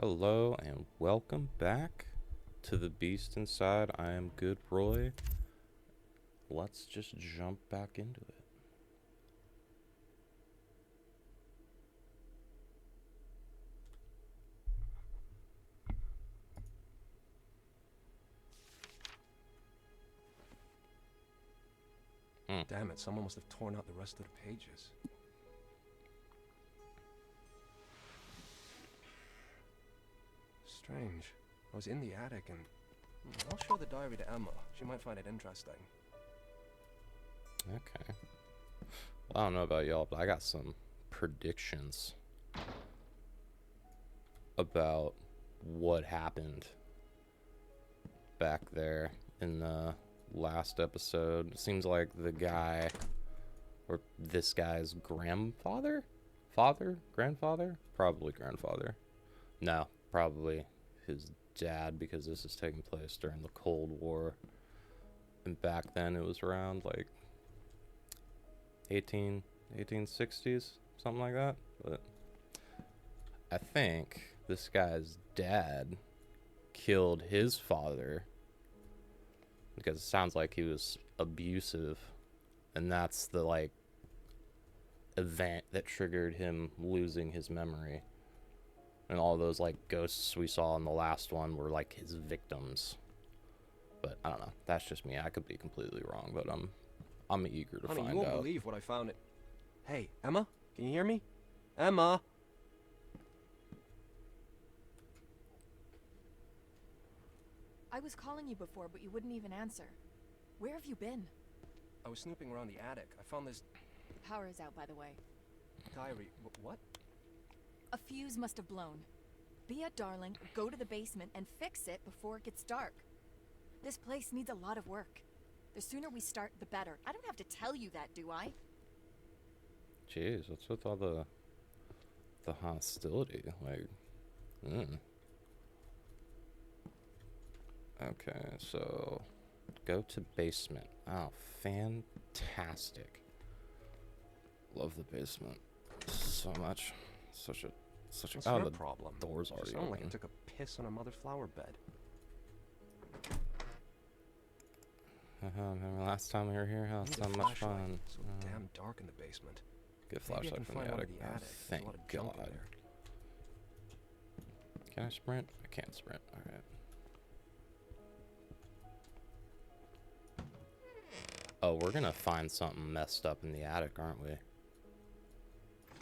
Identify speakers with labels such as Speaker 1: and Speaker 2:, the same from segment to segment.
Speaker 1: Hello and welcome back to The Beast Inside. I am Good Roy. Let's just jump back into it.
Speaker 2: Damn it, someone must have torn out the rest of the pages. Strange. I was in the attic and... I'll show the diary to Emma. She might find it interesting.
Speaker 1: Okay. Well, I don't know about y'all, but I got some predictions about what happened back there in the last episode. It seems like the guy, or this guy's grandfather? Grandfather? Probably grandfather. No, probably his dad, because this is taking place during the Cold War. And back then it was around like 1860s, something like that. But I think this guy's dad killed his father because it sounds like he was abusive, and that's the like event that triggered him losing his memory. And all those like ghosts we saw in the last one were like his victims. But I don't know. That's just me. I could be completely wrong, but I'm eager to
Speaker 2: Honey,
Speaker 1: find
Speaker 2: you won't
Speaker 1: out.
Speaker 2: believe what I found. Hey, Emma? Can you hear me? Emma?
Speaker 3: I was calling you before, but you wouldn't even answer. Where have you been?
Speaker 2: I was snooping around the attic. I found this
Speaker 3: The power is out, by the way.
Speaker 2: diary. What?
Speaker 3: A fuse must have blown. Be a darling, go to the basement and fix it before it gets dark. This place needs a lot of work. The sooner we start, the better. I don't have to tell you that, do I?
Speaker 1: Jeez, what's with all the hostility? Like, Okay, so go to basement. Oh, fantastic. Love the basement so much. Such a
Speaker 2: What's
Speaker 1: oh,
Speaker 2: your
Speaker 1: the
Speaker 2: problem?
Speaker 1: door's
Speaker 2: You
Speaker 1: already
Speaker 2: sound like
Speaker 1: open.
Speaker 2: it took a piss on a mother flower bed.
Speaker 1: Remember last time we were here? How
Speaker 2: I need
Speaker 1: so
Speaker 2: a
Speaker 1: much
Speaker 2: flashlight.
Speaker 1: fun.
Speaker 2: So damn dark in the basement.
Speaker 1: Good
Speaker 2: Maybe I
Speaker 1: flashlight
Speaker 2: can
Speaker 1: from
Speaker 2: find
Speaker 1: the
Speaker 2: one
Speaker 1: attic.
Speaker 2: in the
Speaker 1: Oh,
Speaker 2: attic. There's
Speaker 1: thank
Speaker 2: a lot of
Speaker 1: God.
Speaker 2: junk in there.
Speaker 1: Can I sprint? I can't sprint. Alright. Oh, we're gonna find something messed up in the attic, aren't we?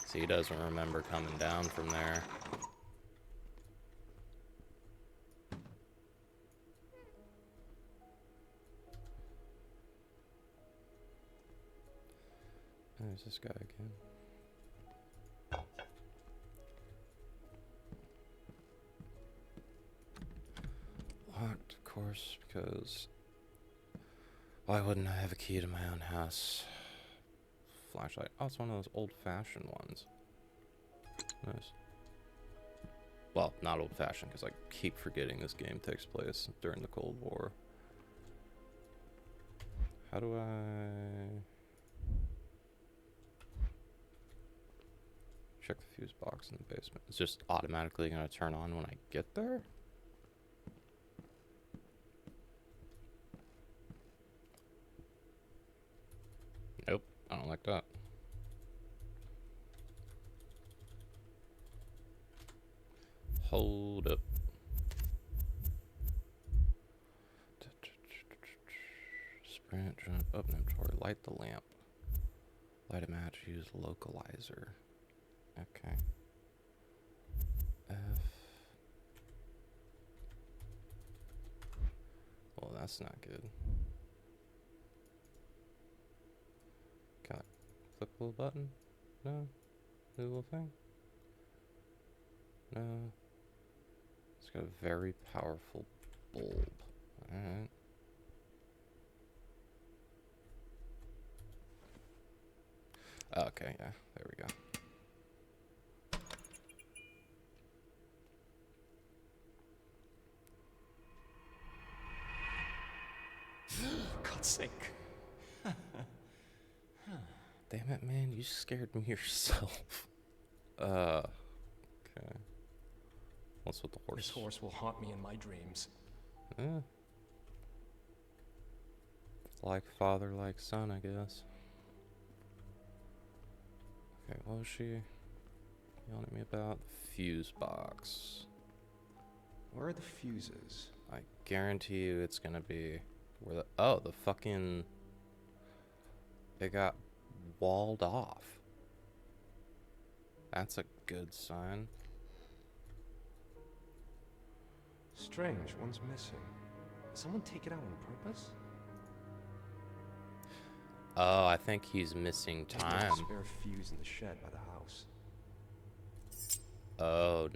Speaker 1: See, he doesn't remember coming down from there. There's this guy again. Locked, of course, because why wouldn't I have a key to my own house? Flashlight. Oh, it's one of those old-fashioned ones. Nice. Well, not old-fashioned, because I keep forgetting this game takes place during the Cold War. How do I... check the fuse box in the basement? It's just automatically going to turn on when I get there? Nope, I don't like that. Hold up. Sprint, jump, up inventory, light the lamp. Light a match, use localizer. Okay. F. Well, that's not good. Got a clickable button? No? The little thing? No. It's got a very powerful bulb. Alright. Okay, yeah, there we go.
Speaker 2: For God's sake.
Speaker 1: Damn it, man, you scared me yourself. Okay. What's with the horse?
Speaker 2: This horse will haunt me in my dreams.
Speaker 1: Eh. Like father, like son, I guess. Okay, what was she yelling at me about? The fuse box.
Speaker 2: Where are the fuses?
Speaker 1: I guarantee you it's gonna be where the... Oh, the fucking... It got walled off. That's a good sign.
Speaker 2: Strange, one's missing. Did someone take it out on purpose?
Speaker 1: Oh, I think he's missing
Speaker 2: There's
Speaker 1: time.
Speaker 2: a spare fuse in the shed by the house.
Speaker 1: Oh,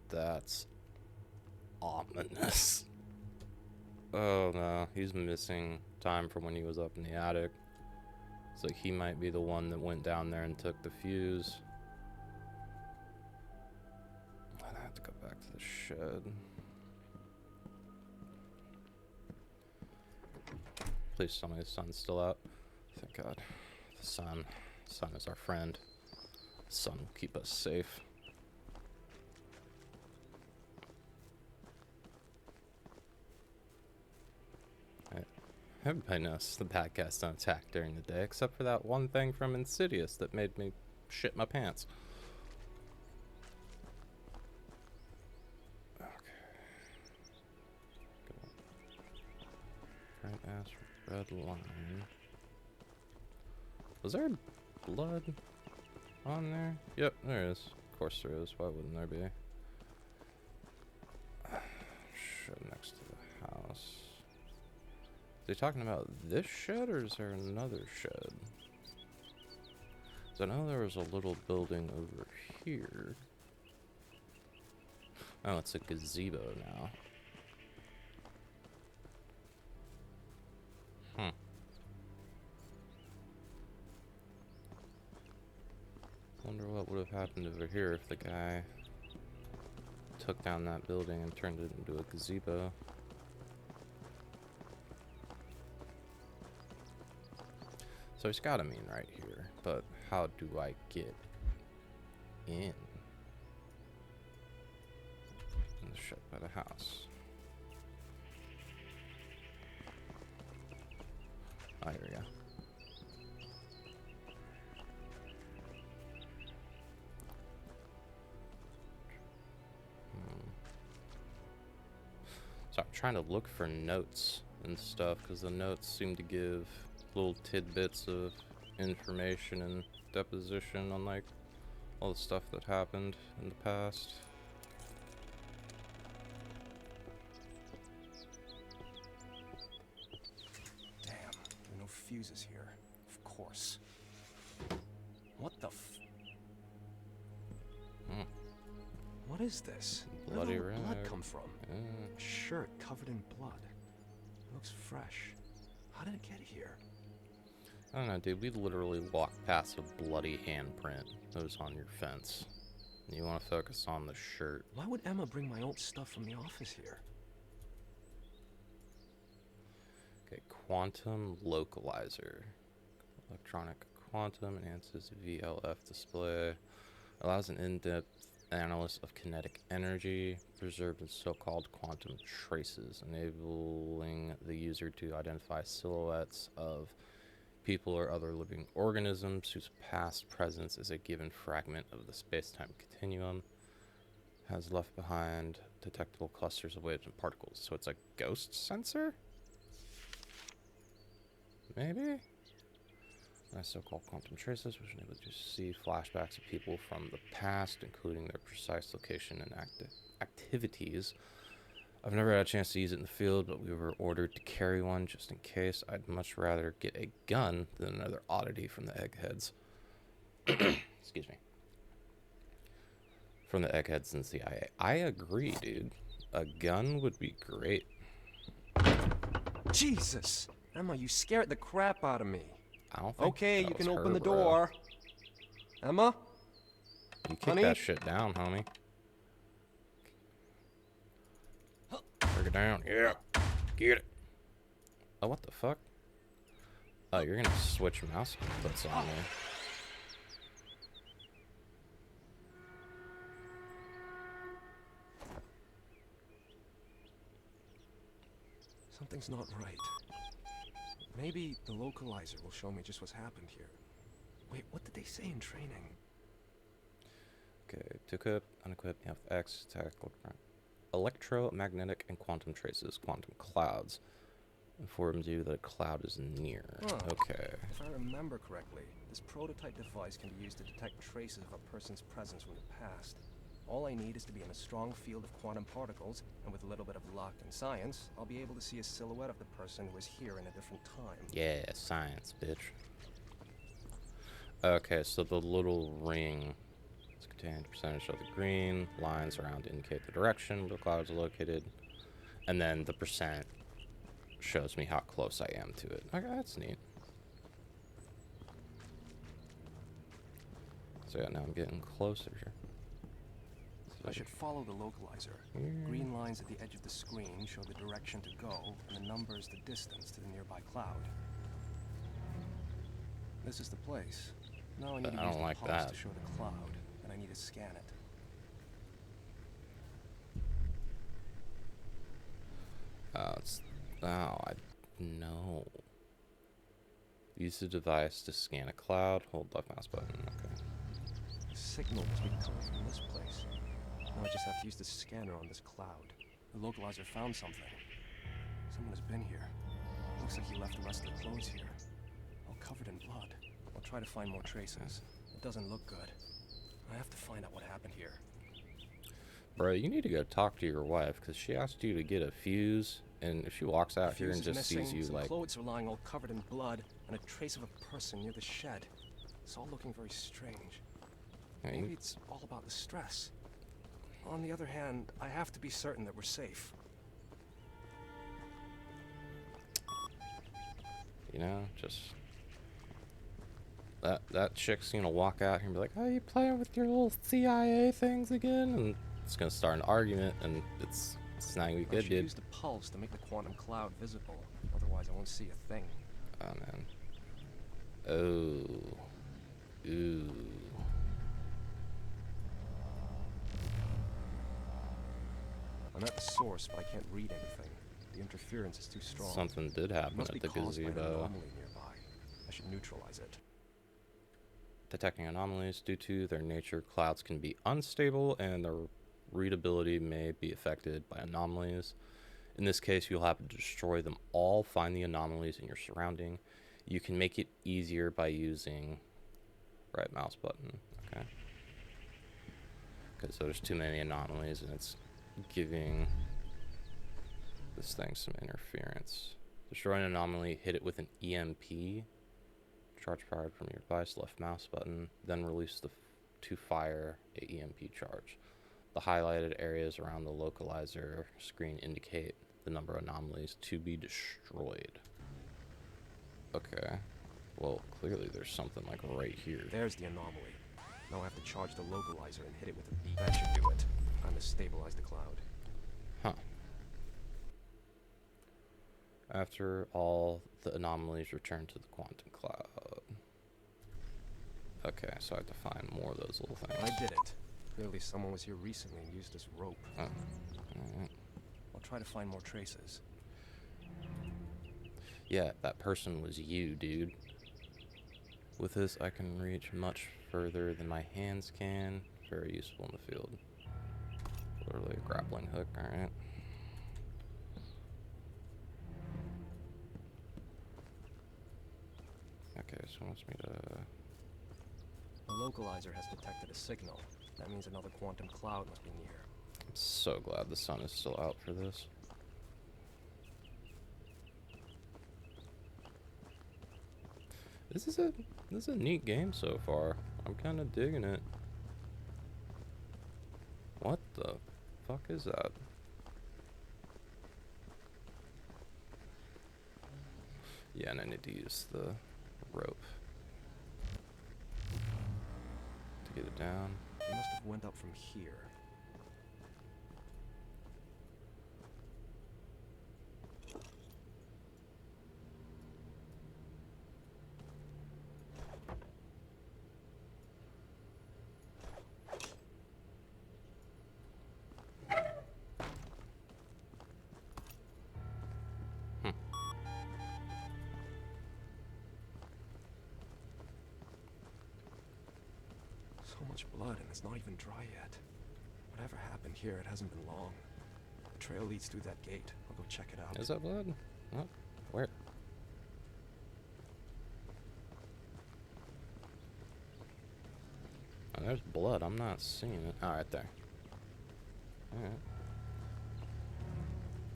Speaker 1: that's ominous. Oh no, he's missing time from when he was up in the attic. So he might be the one that went down there and took the fuse. I have to go back to the shed. Please tell me the sun's still out. Thank God. The sun is our friend. The sun will keep us safe. Everybody knows the bad guys don't attack during the day, except for that one thing from Insidious that made me shit my pants. Okay. Right ass red line. Was there blood on there? Yep, there is. Of course there is. Why wouldn't there be? Shed next to the house. Is he talking about this shed, or is there another shed? 'Cause I know there was a little building over here. Oh, it's a gazebo now. Wonder what would have happened over here if the guy took down that building and turned it into a gazebo. So he's got to mean right here, but how do I get in? In the shed by the house. Oh, here we go. So I'm trying to look for notes and stuff, because the notes seem to give little tidbits of information and deposition on like all the stuff that happened in the past.
Speaker 2: Damn, there are no fuses here. Of course. What the f... What is this?
Speaker 1: Bloody
Speaker 2: Where did all the blood
Speaker 1: rag.
Speaker 2: come from? A shirt covered in blood. It looks fresh. How did it get here?
Speaker 1: I don't know, dude. We literally walked past a bloody handprint that was on your fence. And you want to focus on the shirt.
Speaker 2: Why would Emma bring my old stuff from the office here?
Speaker 1: Okay, quantum localizer. Electronic quantum enhances VLF display. Allows an in-depth analysis of kinetic energy preserved in so-called quantum traces, enabling the user to identify silhouettes of people or other living organisms whose past presence is a given fragment of the space-time continuum, has left behind detectable clusters of waves and particles. So it's a ghost sensor? Maybe? So-called quantum traces, which enable you to see flashbacks of people from the past, including their precise location and activities. I've never had a chance to use it in the field, but we were ordered to carry one just in case. I'd much rather get a gun than another oddity from the eggheads. Excuse me. From the eggheads and CIA. I agree, dude. A gun would be great.
Speaker 2: Jesus! Emma, you scared the crap out of me.
Speaker 1: I don't think
Speaker 2: Okay,
Speaker 1: that
Speaker 2: you
Speaker 1: was
Speaker 2: can open
Speaker 1: her,
Speaker 2: the
Speaker 1: bro.
Speaker 2: door. Emma?
Speaker 1: You kick
Speaker 2: Honey?
Speaker 1: that shit down, homie. Break it down. Yeah. Get it. Oh, what the fuck? Oh, you're gonna switch mouse inputs on me.
Speaker 2: Something's not right. Maybe the localizer will show me just what's happened here. Wait, what did they say in training?
Speaker 1: Okay, to equip, unequip, you have X, attack, electromagnetic and quantum traces, quantum clouds. Informs you that a cloud is near.
Speaker 2: Huh.
Speaker 1: Okay.
Speaker 2: If I remember correctly, this prototype device can be used to detect traces of a person's presence from the past. All I need is to be in a strong field of quantum particles, and with a little bit of luck and science, I'll be able to see a silhouette of the person who was here in a different time.
Speaker 1: Yeah, science, bitch. Okay, so the little ring is contained percentage of the green lines around indicate the direction where the cloud is located, and then the percent shows me how close I am to it. Okay, that's neat. So yeah, now I'm getting closer here.
Speaker 2: I should follow the localizer. Green lines at the edge of the screen show the direction to go, and the number is the distance to the nearby cloud. This is the place. Now I need to
Speaker 1: I
Speaker 2: use
Speaker 1: don't
Speaker 2: the
Speaker 1: like
Speaker 2: pulse
Speaker 1: that.
Speaker 2: to show the cloud, and I need to scan it.
Speaker 1: No. Use the device to scan a cloud. Hold left mouse button. Okay.
Speaker 2: The signal must be coming from this place. Now I just have to use the scanner on this cloud. The localizer found something. Someone has been here. Looks like he left the rest of the clothes here. All covered in blood. I'll try to find more traces. It doesn't look good. I have to find out what happened here.
Speaker 1: Bro, you need to go talk to your wife, because she asked you to get a fuse, and if she walks out here
Speaker 2: Fuse
Speaker 1: and
Speaker 2: is
Speaker 1: just
Speaker 2: missing,
Speaker 1: sees you
Speaker 2: some
Speaker 1: like...
Speaker 2: clothes are lying all covered in blood, and a trace of a person near the shed. It's all looking very strange.
Speaker 1: Yeah,
Speaker 2: Maybe it's all about the stress. On the other hand, I have to be certain that we're safe.
Speaker 1: You know, just... That chick's gonna walk out here and be like, "Oh, you playing with your little CIA things again?" And it's gonna start an argument, and it's not gonna be
Speaker 2: I
Speaker 1: good,
Speaker 2: should
Speaker 1: dude.
Speaker 2: use the pulse to make the quantum cloud visible. Otherwise, I won't see a thing.
Speaker 1: Oh, man. Oh. Ooh.
Speaker 2: I'm at the source, but I can't read anything. The interference is too strong.
Speaker 1: Something did
Speaker 2: It
Speaker 1: happen
Speaker 2: must
Speaker 1: at
Speaker 2: be
Speaker 1: the
Speaker 2: caused by an
Speaker 1: gazebo.
Speaker 2: anomaly nearby. I should neutralize it.
Speaker 1: Detecting anomalies due to their nature, clouds can be unstable and their readability may be affected by anomalies. In this case, you'll have to destroy them all, find the anomalies in your surrounding. You can make it easier by using right mouse button. Okay. Okay, so there's too many anomalies and it's giving this thing some interference. Destroy an anomaly, hit it with an EMP. Charge powered from your device, left mouse button, then release to fire a EMP charge. The highlighted areas around the localizer screen indicate the number of anomalies to be destroyed. Okay. Well, clearly there's something like right here.
Speaker 2: There's the anomaly. Now I have to charge the localizer and hit it with a beat. That should do it. Time to stabilize the cloud.
Speaker 1: Huh. After all the anomalies return to the quantum cloud. Okay, so I have to find more of those little things.
Speaker 2: I did it. Clearly someone was here recently and used this rope.
Speaker 1: Oh. Alright.
Speaker 2: I'll try to find more traces.
Speaker 1: Yeah, that person was you, dude. With this, I can reach much further than my hands can. Very useful in the field. Literally a grappling hook, alright. Okay, so it wants me to...
Speaker 2: The localizer has detected a signal. That means another quantum cloud must be near.
Speaker 1: I'm so glad the sun is still out for this. This is a neat game so far. I'm kind of digging it. What the fuck is that? Yeah, and I need to use the rope to get it down.
Speaker 2: They must have went up from here. So much blood, and it's not even dry yet. Whatever happened here, it hasn't been long. The trail leads through that gate. I'll go check it out.
Speaker 1: Is that blood? What? Where? Oh, there's blood. I'm not seeing it. Oh, right there. Alright.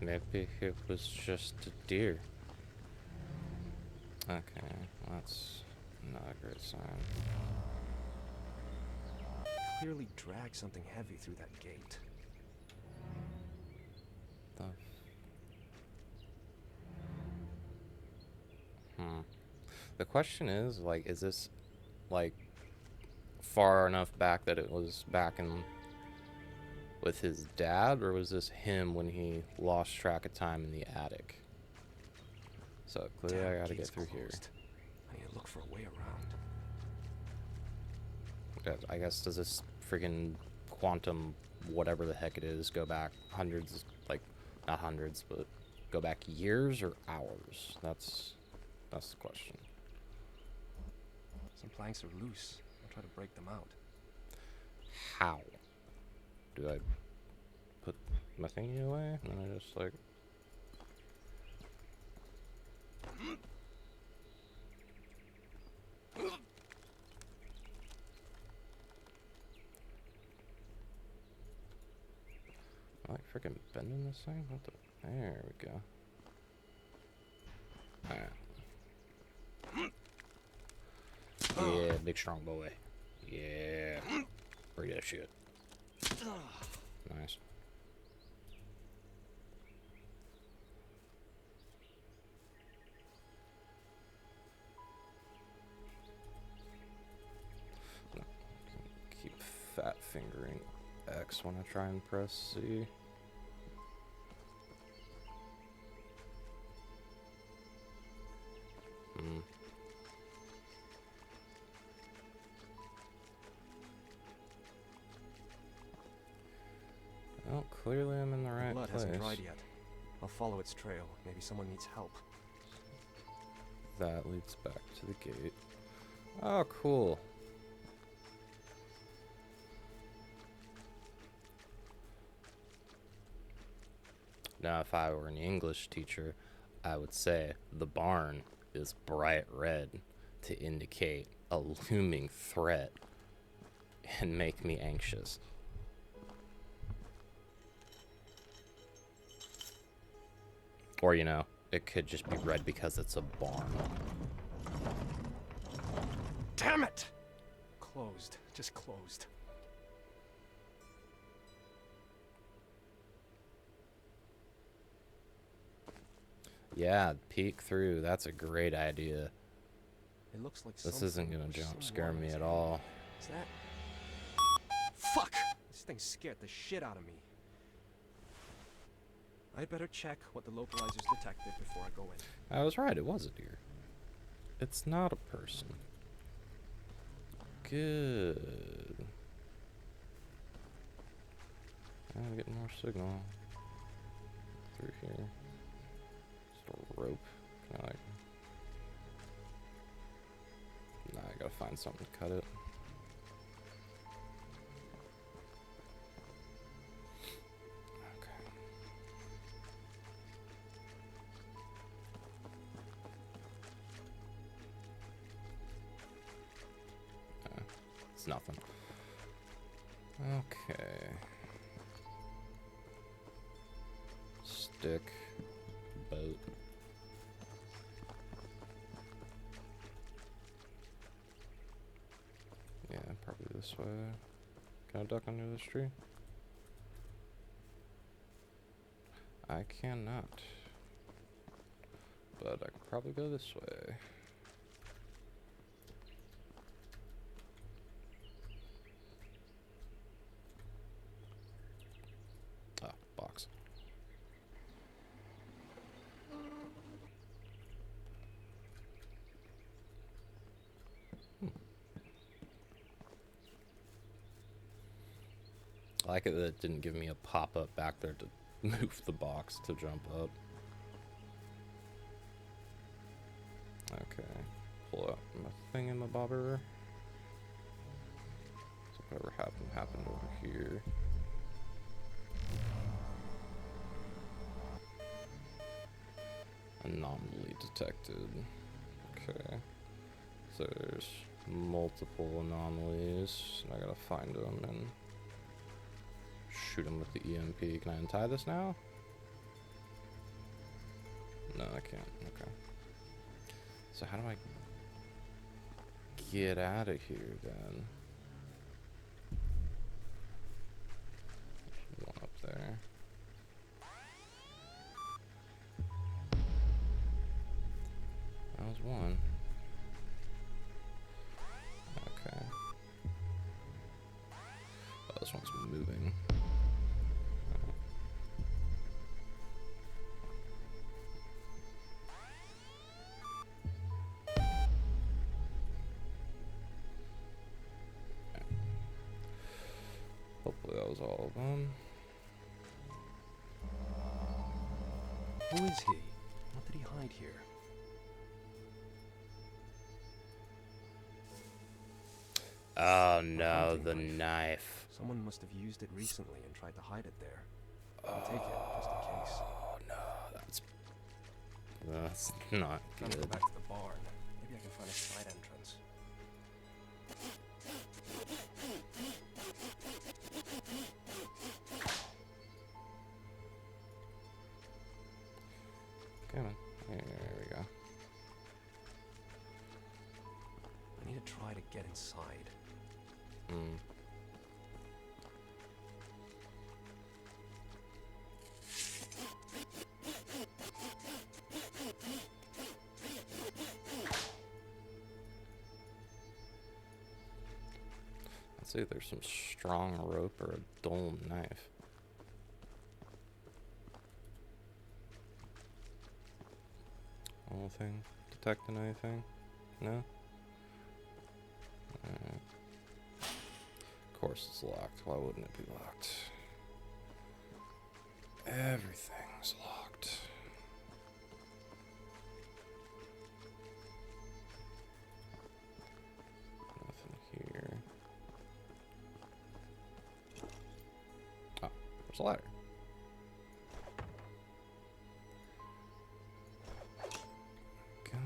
Speaker 1: Maybe it was just a deer. Okay, that's not a great sign.
Speaker 2: Clearly dragged something heavy through that gate.
Speaker 1: The The question is, like, is this, like, far enough back that it was back in with his dad, or was this him when he lost track of time in the attic? So clearly
Speaker 2: Damn,
Speaker 1: I gotta get
Speaker 2: gate's
Speaker 1: through here.
Speaker 2: closed. I need to look for a way around.
Speaker 1: I guess, does this freaking quantum whatever the heck it is go back hundreds, like, not hundreds, but go back years or hours? That's the question.
Speaker 2: Some planks are loose. I'll try to break them out.
Speaker 1: How do I put my thingy away and then I just, like, am I, like, freaking bending this thing? What the? There we go. Alright. Yeah, big strong boy. Yeah. Bring that shit. Nice. No, keep fat fingering X when I try and press C. Well, clearly I'm in the right
Speaker 2: Blood
Speaker 1: place.
Speaker 2: hasn't dried yet. I'll follow its trail. Maybe someone needs help.
Speaker 1: That leads back to the gate. Oh, cool. Now, if I were an English teacher, I would say the barn is bright red to indicate a looming threat and make me anxious. Or, you know, it could just be red because it's a barn.
Speaker 2: Damn it! Closed. Just closed.
Speaker 1: Yeah, peek through. That's a great idea.
Speaker 2: It looks like
Speaker 1: This
Speaker 2: something
Speaker 1: isn't gonna
Speaker 2: or
Speaker 1: jump scare
Speaker 2: someone
Speaker 1: me
Speaker 2: is
Speaker 1: at
Speaker 2: in
Speaker 1: all.
Speaker 2: there. Is that? Fuck! This thing scared the shit out of me. I'd better check what the localizers detected before I go in.
Speaker 1: I was right, it was a deer. It's not a person. Good. I'm getting more signal through here. Just a rope. Can I, like... Nah, I gotta find something to cut it. Okay. It's nothing. Okay. Stick. Boat. Yeah, probably this way. Can I duck under this tree? I cannot. But I could probably go this way. Ah, box. I like it that it didn't give me a pop-up back there to move the box to jump up. Okay. Pull out my thingamabobber. So whatever happened over here. Anomaly detected. Okay. So there's multiple anomalies. And I gotta find them and shoot them with the EMP. Can I untie this now? No, I can't. Okay. So how do I get out of here then? There's one up there. That was one. Okay. Oh, this one's moving. Hopefully that was all of them.
Speaker 2: Who is he? What did he hide here?
Speaker 1: Oh no,
Speaker 2: hunting
Speaker 1: the
Speaker 2: knife.
Speaker 1: knife.
Speaker 2: Someone must have used it recently and tried to hide it there. I'll take it, just in case.
Speaker 1: Oh no, that's not
Speaker 2: Time to go
Speaker 1: good.
Speaker 2: back to the barn. Maybe I can find a side entrance.
Speaker 1: Come on. There we go.
Speaker 2: I need to try to get inside.
Speaker 1: Hmm. Let's see if there's some strong rope or a dull knife. Anything? Detecting anything? No? Alright. Of course it's locked. Why wouldn't it be locked? Everything's locked. Nothing here. Oh, there's a ladder. Okay.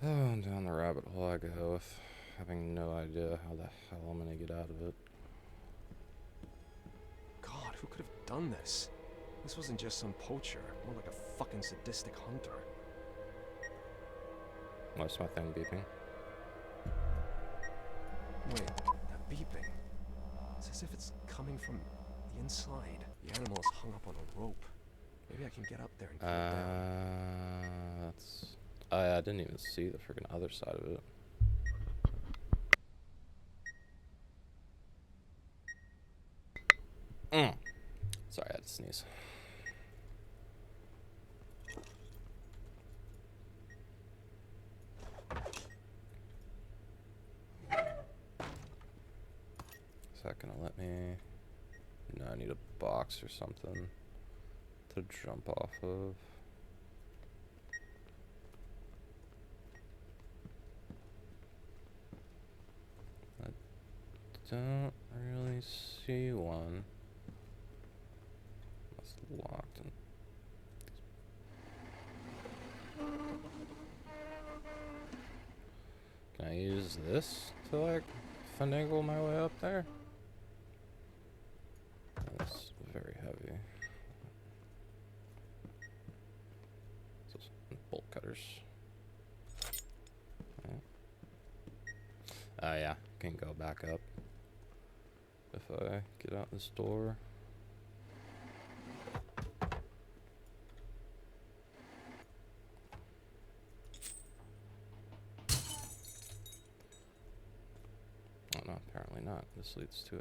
Speaker 1: Oh, and down the rabbit hole I go with having no idea how the hell I'm gonna get out of it.
Speaker 2: God, who could have done this? This wasn't just some poacher, more like a fucking sadistic hunter.
Speaker 1: What's my thing beeping?
Speaker 2: Wait, that beeping. It's as if it's coming from the inside. The animal is hung up on a rope. Maybe I can get up there and cut it down.
Speaker 1: That's... I didn't even see the freaking other side of it. Sorry, I had to sneeze. Is that gonna let me? No, I need a box or something to jump off of. I don't really see one. It's locked. Can I use this to like finagle my way up there? That's very heavy. So bolt cutters. Oh yeah, can go back up if I get out this door. Oh no, apparently not. This leads to a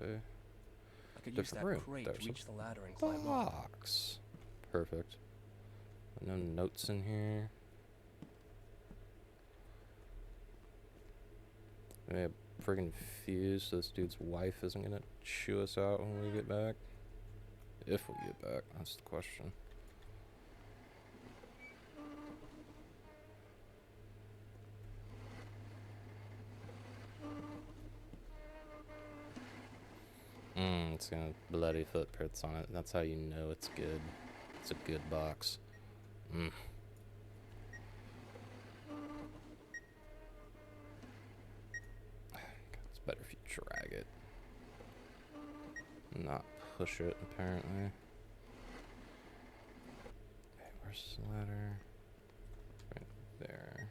Speaker 2: I could use
Speaker 1: different
Speaker 2: that
Speaker 1: room.
Speaker 2: crate
Speaker 1: There's
Speaker 2: to
Speaker 1: a
Speaker 2: reach the ladder and climb up.
Speaker 1: box. Perfect. No notes in here. Maybe a friggin' fuse so this dude's wife isn't gonna chew us out when we get back. If we get back, that's the question. It's gonna bloody footprints on it. That's how you know it's good. It's a good box. It's better if you drag it, not push it. Apparently. Okay, where's the ladder? Right there.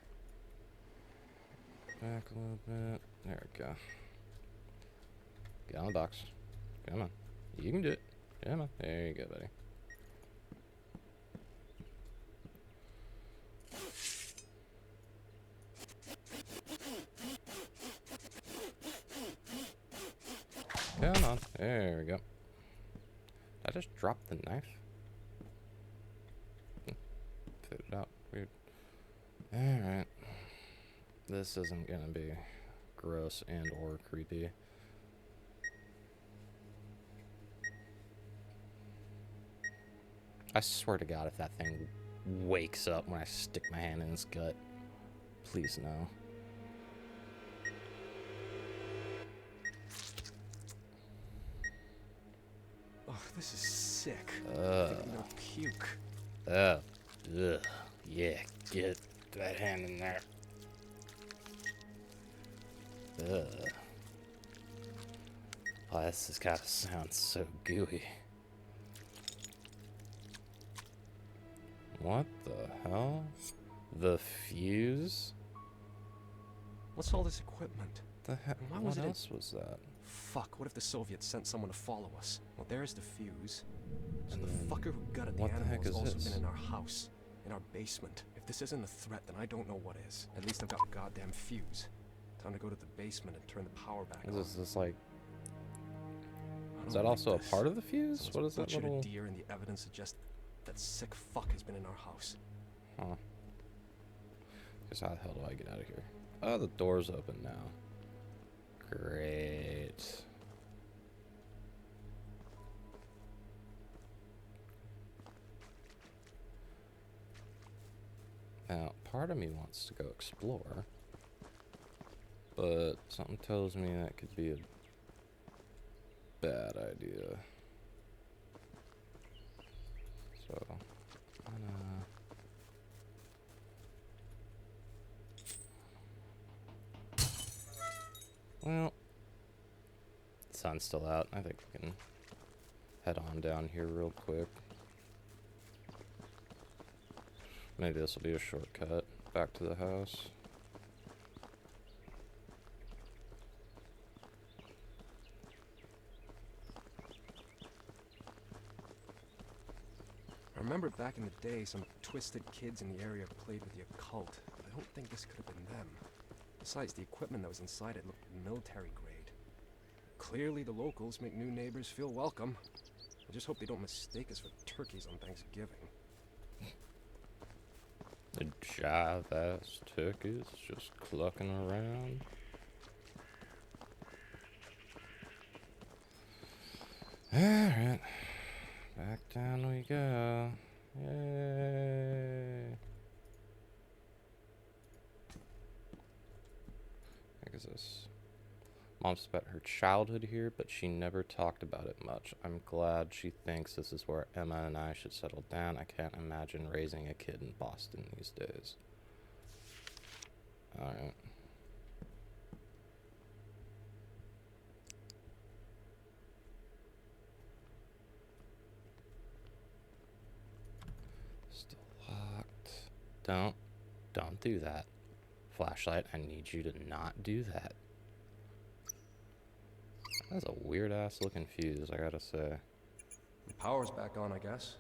Speaker 1: Back a little bit. There we go. Get on the box. Come on. You can do it. Come on. There you go, buddy. Come on. There we go. Did I just drop the knife? Put it out. Weird. Alright. This isn't gonna be gross and or creepy. I swear to God, if that thing wakes up when I stick my hand in its gut, please no.
Speaker 2: Oh, this is sick. I'm
Speaker 1: Ugh.
Speaker 2: gonna puke.
Speaker 1: Ugh. Yeah, get that hand in there. Ugh. Oh, this has gotta sound so gooey. What the hell? The fuse?
Speaker 2: What's all this equipment?
Speaker 1: The heck?
Speaker 2: Why
Speaker 1: What
Speaker 2: was it in-
Speaker 1: else was that?
Speaker 2: Fuck, what if the Soviets sent someone to follow us? Well, there's the fuse. So
Speaker 1: And
Speaker 2: the
Speaker 1: then
Speaker 2: fucker who gutted the
Speaker 1: what the
Speaker 2: animal
Speaker 1: heck
Speaker 2: has
Speaker 1: is
Speaker 2: also
Speaker 1: this?
Speaker 2: been in our house. In our basement. If this isn't a threat, then I don't know what is. At least I've got a goddamn fuse. Time to go to the basement and turn the power back on.
Speaker 1: Is this like...
Speaker 2: I
Speaker 1: Is
Speaker 2: don't
Speaker 1: that
Speaker 2: like
Speaker 1: also
Speaker 2: this.
Speaker 1: a part of the fuse?
Speaker 2: Someone's
Speaker 1: What is that
Speaker 2: butchered
Speaker 1: little...
Speaker 2: a deer and the evidence suggests that sick fuck has been in our house.
Speaker 1: Huh. Guess how the hell do I get out of here? Oh, the door's open now. Great. Now, part of me wants to go explore, but something tells me that could be a bad idea. So, I'm gonna... Well, sun's still out. I think we can head on down here real quick. Maybe this will be a shortcut back to the house.
Speaker 2: I remember back in the day, some twisted kids in the area played with the occult, but I don't think this could have been them. Besides, the equipment that was inside it looked military grade. Clearly, the locals make new neighbors feel welcome. I just hope they don't mistake us for turkeys on Thanksgiving.
Speaker 1: The jive-ass turkeys just clucking around. Alright. Back down we go. Yay. What is this? Mom spent her childhood here, but she never talked about it much. I'm glad she thinks this is where Emma and I should settle down. I can't imagine raising a kid in Boston these days. Alright. Still locked. Don't do that. Flashlight, I need you to not do that. That's a weird ass looking fuse, I gotta say.
Speaker 2: The power's back on, I guess.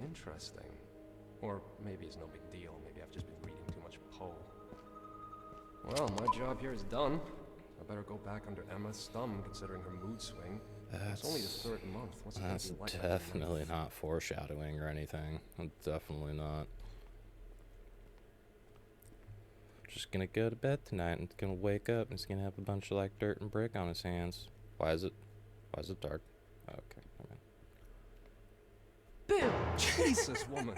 Speaker 2: Interesting. Or maybe it's no big deal. Maybe I've just been reading too much Poe. Well, my job here is done. I better go back under Emma's thumb, considering her mood swing. It's only the third month. What's it gonna
Speaker 1: That's
Speaker 2: be like after the
Speaker 1: definitely
Speaker 2: ninth?
Speaker 1: not foreshadowing or anything. Definitely not. Just gonna go to bed tonight and gonna wake up and he's gonna have a bunch of like dirt and brick on his hands. Why is it dark? Okay, never mind.
Speaker 2: Jesus, woman!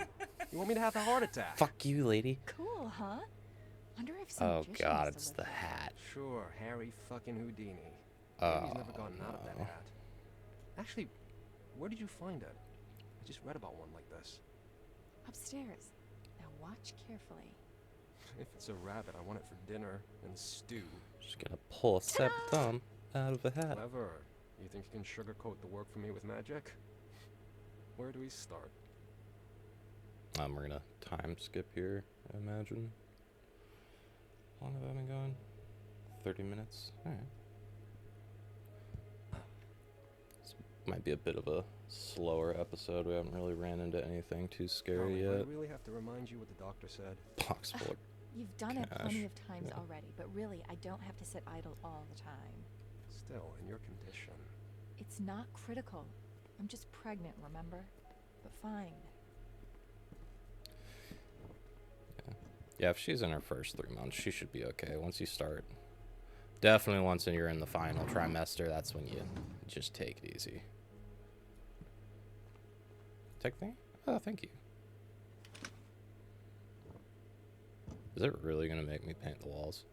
Speaker 2: You want me to have a heart attack?
Speaker 1: Fuck you, lady.
Speaker 3: Cool, huh? Wonder if some
Speaker 1: Oh
Speaker 3: magician
Speaker 1: god,
Speaker 3: used to
Speaker 1: it's
Speaker 3: live
Speaker 1: the
Speaker 3: here.
Speaker 1: hat.
Speaker 2: Sure, Harry fucking Houdini.
Speaker 1: Oh,
Speaker 2: Maybe he's never gotten out of that
Speaker 1: no.
Speaker 2: hat. Actually, where did you find it? I just read about one like this.
Speaker 3: Upstairs. Now watch carefully.
Speaker 2: If it's a rabbit, I want it for dinner and stew.
Speaker 1: Just gonna pull a septum out of a hat.
Speaker 2: Clever. You think you can sugarcoat the work for me with magic? Where do we start?
Speaker 1: We're gonna time skip here, I imagine. How long have I been going? 30 minutes? Alright. This might be a bit of a slower episode. We haven't really ran into anything too scary
Speaker 2: Do I
Speaker 1: yet.
Speaker 2: really have to remind you what the doctor said?
Speaker 1: Box full of
Speaker 3: You've done it plenty
Speaker 1: Cash.
Speaker 3: of times
Speaker 1: Yeah.
Speaker 3: already, but really, I don't have to sit idle all the time.
Speaker 2: Still, in your condition.
Speaker 3: It's not critical. I'm just pregnant, remember? But fine.
Speaker 1: Yeah, if she's in her first 3 months, she should be okay. Once you start, definitely once you're in the final trimester, that's when you just take it easy. Tech thing? Oh, thank you. Is it really gonna make me paint the walls?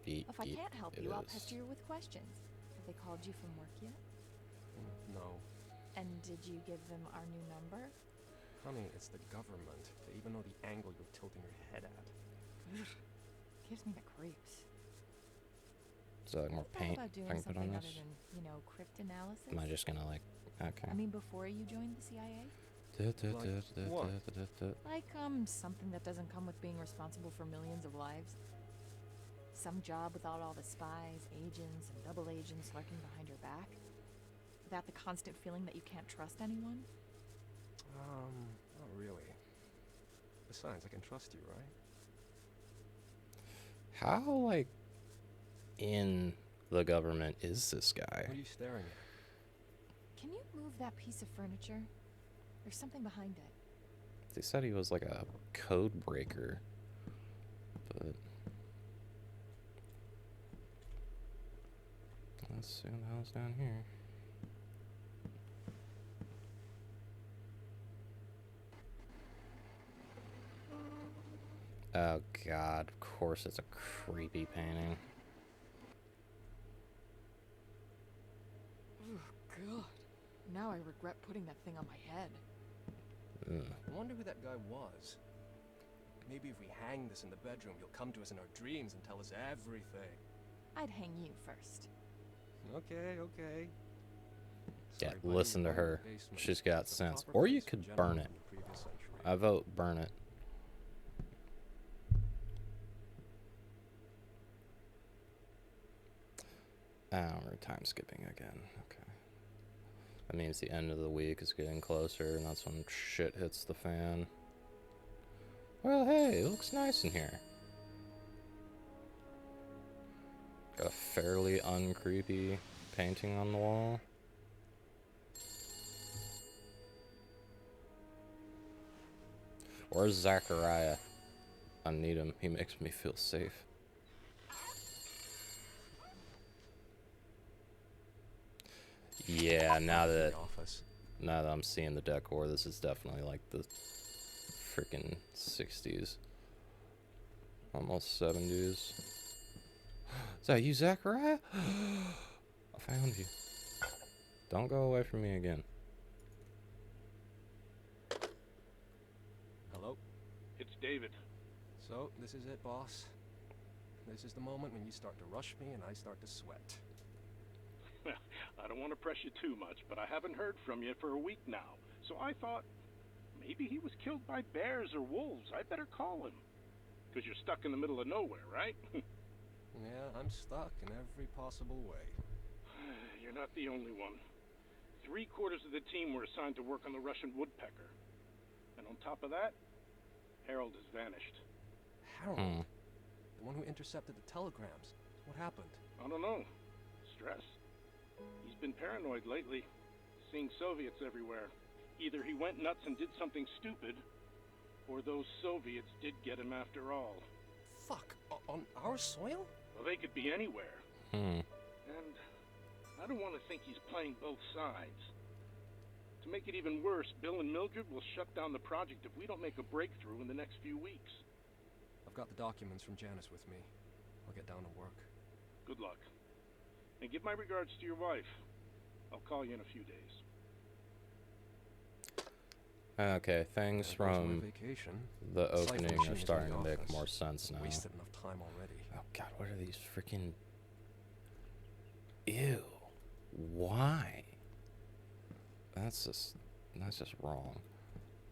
Speaker 3: If I can't help
Speaker 1: it
Speaker 3: you, I'll
Speaker 1: is.
Speaker 3: pester you with questions. Have they called you from work yet?
Speaker 2: No.
Speaker 3: And did you give them our new number?
Speaker 2: Honey, it's the government. They even know the angle you're tilting your head at.
Speaker 3: Gives me the creeps.
Speaker 1: Is there like more
Speaker 3: Thought
Speaker 1: paint
Speaker 3: about
Speaker 1: I
Speaker 3: doing
Speaker 1: can put
Speaker 3: something
Speaker 1: on
Speaker 3: other
Speaker 1: this?
Speaker 3: than, cryptanalysis?
Speaker 1: Am I just gonna like, okay.
Speaker 3: I mean, before you joined the CIA?
Speaker 2: what?
Speaker 3: Like, something that doesn't come with being responsible for millions of lives. Some job without all the spies, agents, and double agents lurking behind your back. Without the constant feeling that you can't trust anyone.
Speaker 2: Not really. Besides, I can trust you, right?
Speaker 1: How like in the government is this guy?
Speaker 2: What are you staring at?
Speaker 3: Can you move that piece of furniture? There's something behind it.
Speaker 1: They said he was like a code breaker, but let's see what the hell's down here. Oh god, of course it's a creepy painting.
Speaker 3: Oh, God. Now I regret putting that thing on my head.
Speaker 2: I wonder who that guy was. Maybe if we hang this in the bedroom, he'll come to us in our dreams and tell us everything.
Speaker 3: I'd hang you first.
Speaker 2: Okay, okay.
Speaker 1: Yeah,
Speaker 2: Sorry, buddy,
Speaker 1: listen to
Speaker 2: we're in the
Speaker 1: her.
Speaker 2: basement.
Speaker 1: She's got
Speaker 2: It's a
Speaker 1: sense.
Speaker 2: proper
Speaker 1: Or you
Speaker 2: place for
Speaker 1: could
Speaker 2: generals
Speaker 1: burn
Speaker 2: from
Speaker 1: it.
Speaker 2: the previous century.
Speaker 1: I vote burn it. We're time skipping again. Okay. That means the end of the week is getting closer, and that's when shit hits the fan. Well, hey, it looks nice in here. Got a fairly uncreepy painting on the wall. Where's Zachariah? I need him. He makes me feel safe. Yeah, now
Speaker 2: In
Speaker 1: that
Speaker 2: the office.
Speaker 1: I'm seeing the decor, this is definitely like the freaking 60s. Almost 70s. Is that you, Zachariah? I found you. Don't go away from me again.
Speaker 2: Hello?
Speaker 4: It's David.
Speaker 2: So, this is it, boss. This is the moment when you start to rush me and I start to sweat.
Speaker 4: I don't want to press you too much, but I haven't heard from you for a week now. So I thought maybe he was killed by bears or wolves. I better call him. Because you're stuck in the middle of nowhere, right?
Speaker 2: Yeah, I'm stuck in every possible way.
Speaker 4: You're not the only one. 3/4 of the team were assigned to work on the Russian woodpecker. And on top of that, Harold has vanished.
Speaker 2: Harold? The one who intercepted the telegrams. What happened?
Speaker 4: I don't know. Stress. He's been paranoid lately, seeing Soviets everywhere. Either he went nuts and did something stupid, or those Soviets did get him after all.
Speaker 2: Fuck! On our soil?
Speaker 4: Well, they could be anywhere.
Speaker 1: Hmm.
Speaker 4: And I don't want to think he's playing both sides. To make it even worse, Bill and Mildred will shut down the project if we don't make a breakthrough in the next few weeks.
Speaker 2: I've got the documents from Janice with me. I'll get down to work.
Speaker 4: Good luck. And give my regards to your wife. I'll call you in a few days.
Speaker 1: Okay, things
Speaker 2: There goes my
Speaker 1: from
Speaker 2: vacation.
Speaker 1: the
Speaker 2: The cipher
Speaker 1: opening
Speaker 2: machine
Speaker 1: are
Speaker 2: is in
Speaker 1: starting
Speaker 2: the
Speaker 1: to make
Speaker 2: office.
Speaker 1: more sense now.
Speaker 2: Wasted enough time already.
Speaker 1: Oh god, what are these freaking... Ew. Why? That's just wrong.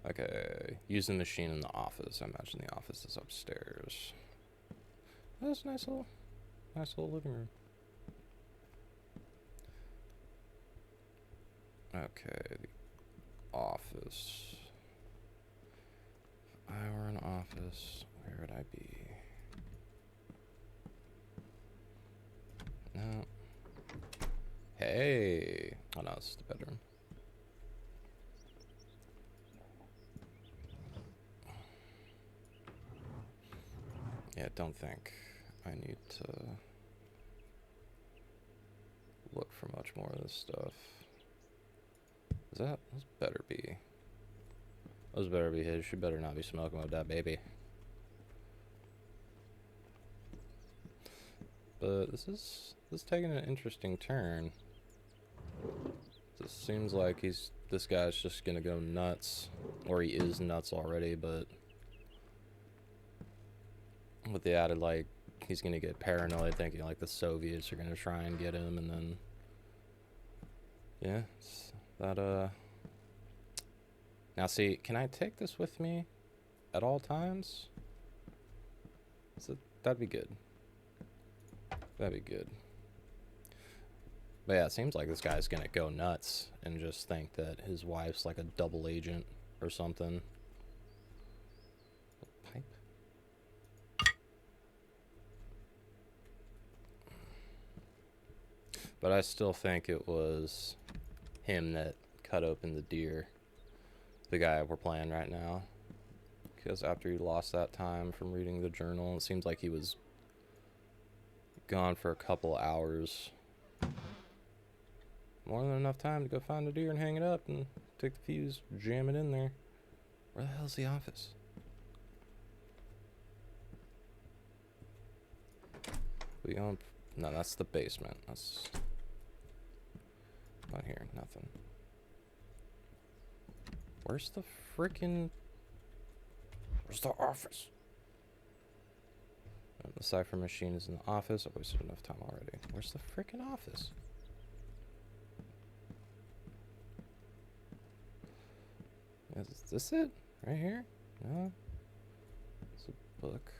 Speaker 1: Okay, use the machine in the office. I imagine the office is upstairs. That's a nice little living room. Okay, the office. If I were an office, where would I be? No. Hey! Oh no, it's the bedroom. Yeah, don't think I need to look for much more of this stuff. Those better be. Those better be his. She better not be smoking with that baby. But this is taking an interesting turn. This seems like this guy's just gonna go nuts. Or he is nuts already, but with the added, like, he's gonna get paranoid thinking like the Soviets are gonna try and get him, and then yeah, it's that now see, can I take this with me at all times? That'd be good. That'd be good. But yeah, it seems like this guy's gonna go nuts and just think that his wife's like a double agent or something. Pipe. But I still think it was him that cut open the deer. The guy we're playing right now. Because after he lost that time from reading the journal, it seems like he was gone for a couple hours. More than enough time to go find a deer and hang it up and take the fuse, jam it in there. Where the hell's the office? We going? No, that's the basement. That's not here. Nothing. Where's the freaking? Where's the office? Oh, the cipher machine is in the office. I wasted enough time already. Where's the freaking office? Is this it? Right here? No. It's a book.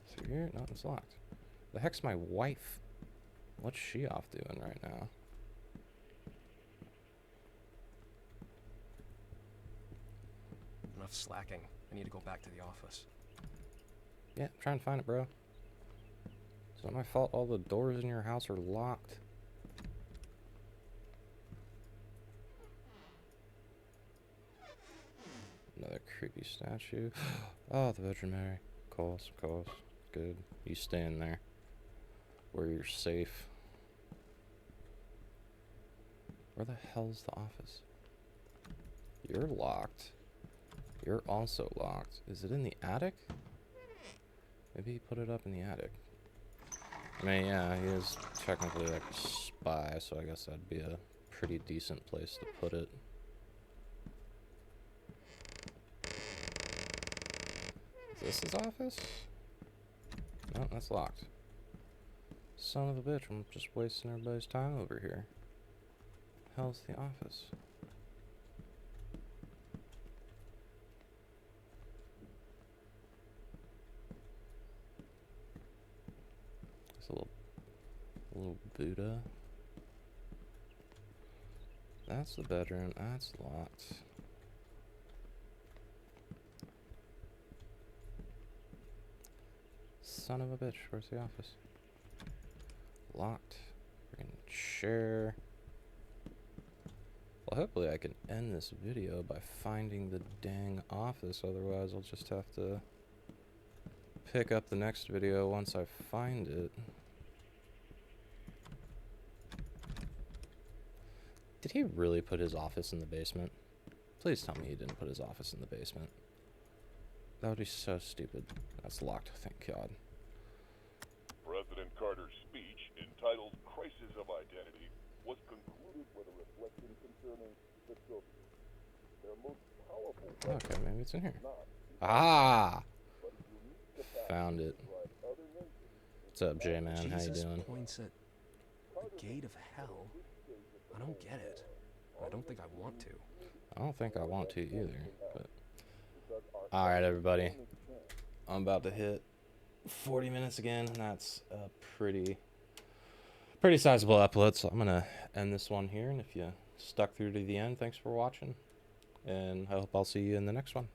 Speaker 1: Through here? No, it's locked. The heck's my wife? What's she off doing right now?
Speaker 2: Enough slacking. I need to go back to the office.
Speaker 1: Yeah, I'm trying to find it, bro. It's not my fault all the doors in your house are locked. Another creepy statue. Oh, the bedroom area. Of course. Good. You stay in there where you're safe. Where the hell's the office? You're locked. You're also locked. Is it in the attic? Maybe he put it up in the attic. I mean, yeah, he is technically like a spy, so I guess that'd be a pretty decent place to put it. Is this his office? No, that's locked. Son of a bitch, I'm just wasting everybody's time over here. Hell's the office? It's a little Buddha. That's the bedroom. That's locked. Son of a bitch, where's the office? Locked. Freaking chair. Well, hopefully I can end this video by finding the dang office, otherwise I'll just have to pick up the next video once I find it. Did he really put his office in the basement? Please tell me he didn't put his office in the basement. That would be so stupid. That's locked, thank God.
Speaker 5: President Carter's speech, entitled Crisis of Identity, was concluded with a reflection concerning the children. Their most powerful
Speaker 1: Okay, maybe it's in here.
Speaker 5: not
Speaker 1: Ah!
Speaker 5: but a unique capacity
Speaker 1: Found it.
Speaker 5: to drive other nations.
Speaker 1: What's up, J-Man? How you
Speaker 2: Jesus
Speaker 1: doing?
Speaker 2: points at the gate of hell. I don't get it. I don't think I want to.
Speaker 1: I don't think I want to either, but... Alright, everybody. I'm about to hit 40 minutes again, and that's a pretty sizable upload, so I'm gonna end this one here, and if you stuck through to the end, thanks for watching, and I hope I'll see you in the next one.